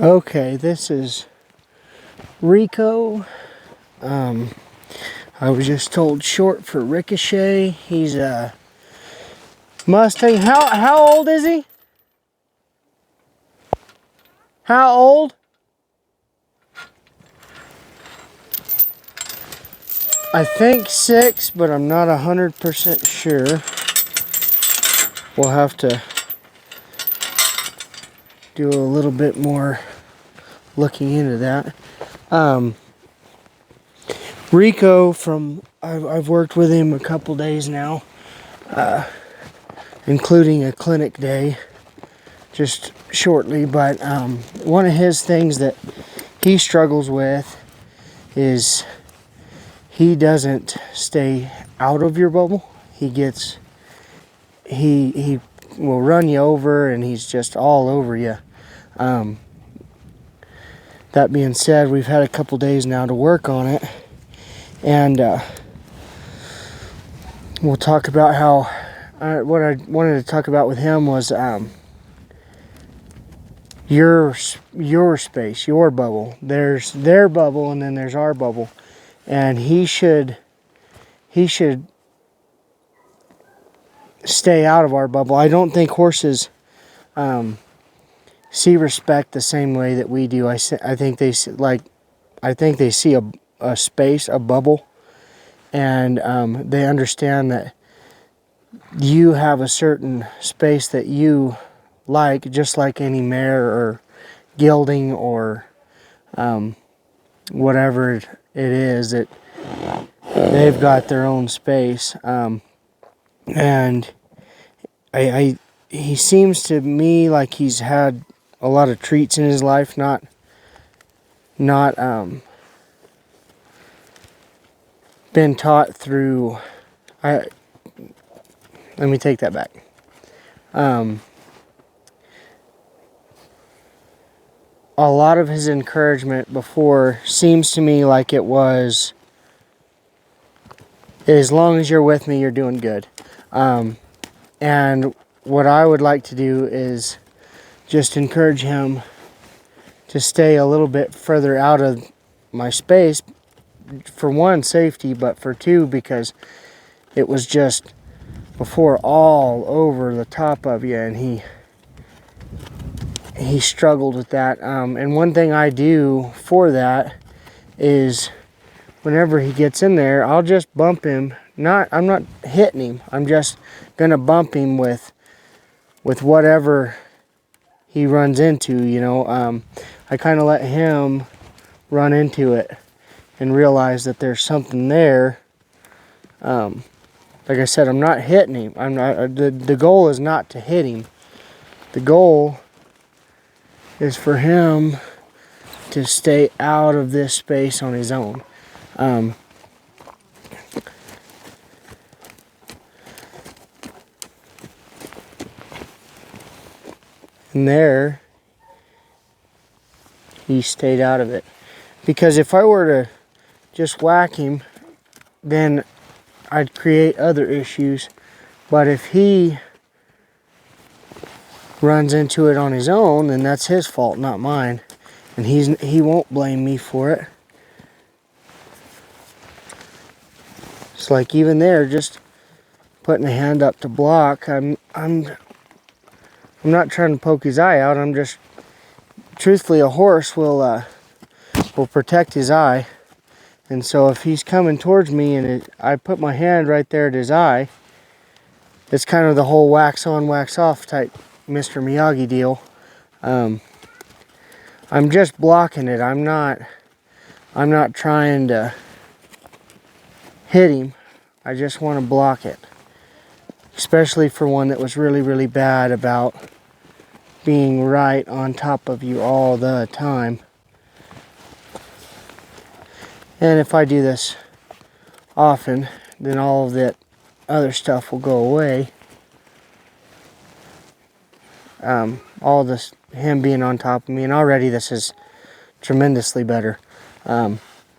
Okay, this is Rico. I was just told short for Ricochet. He's a Mustang. How old is he? How old? I think 6, but I'm not 100% sure. We'll have to do a little bit more looking into that. Rico, I've worked with him a couple days now, including a clinic day just shortly, but one of his things that he struggles with is he doesn't stay out of your bubble. He will run you over, and he's just all over you. That being said, we've had a couple days now to work on it, and we'll talk about how what I wanted to talk about with him was your space, your bubble. There's their bubble, and then there's our bubble, and he should stay out of our bubble. I don't think horses see respect the same way that we do. I think they see a space, a bubble, and they understand that you have a certain space that you like, just like any mare or gelding or whatever it is, that they've got their own space. And he seems to me like he's had a lot of treats in his life, not been taught through. Let me take that back. A lot of his encouragement before seems to me like it was, as long as you're with me, you're doing good. And what I would like to do is just encourage him to stay a little bit further out of my space, for one, safety, but for two, because it was just before all over the top of you, and he struggled with that. And one thing I do for that is whenever he gets in there, I'll just bump him. I'm not hitting him. I'm just gonna bump him with whatever he runs into, you know. I kind of let him run into it and realize that there's something there. Like I said, I'm not hitting him. I'm not. The goal is not to hit him. The goal is for him to stay out of this space on his own. And there, he stayed out of it. Because if I were to just whack him, then I'd create other issues. But if he runs into it on his own, then that's his fault, not mine. And he won't blame me for it. It's like even there, just putting a hand up to block, I'm not trying to poke his eye out. I'm just, truthfully, a horse will protect his eye. And so if he's coming towards me and I put my hand right there at his eye, it's kind of the whole wax on, wax off type Mr. Miyagi deal. I'm just blocking it. I'm not trying to hit him. I just want to block it. Especially for one that was really, really bad about being right on top of you all the time. And if I do this often, then all of that other stuff will go away. All this, him being on top of me, and already this is tremendously better.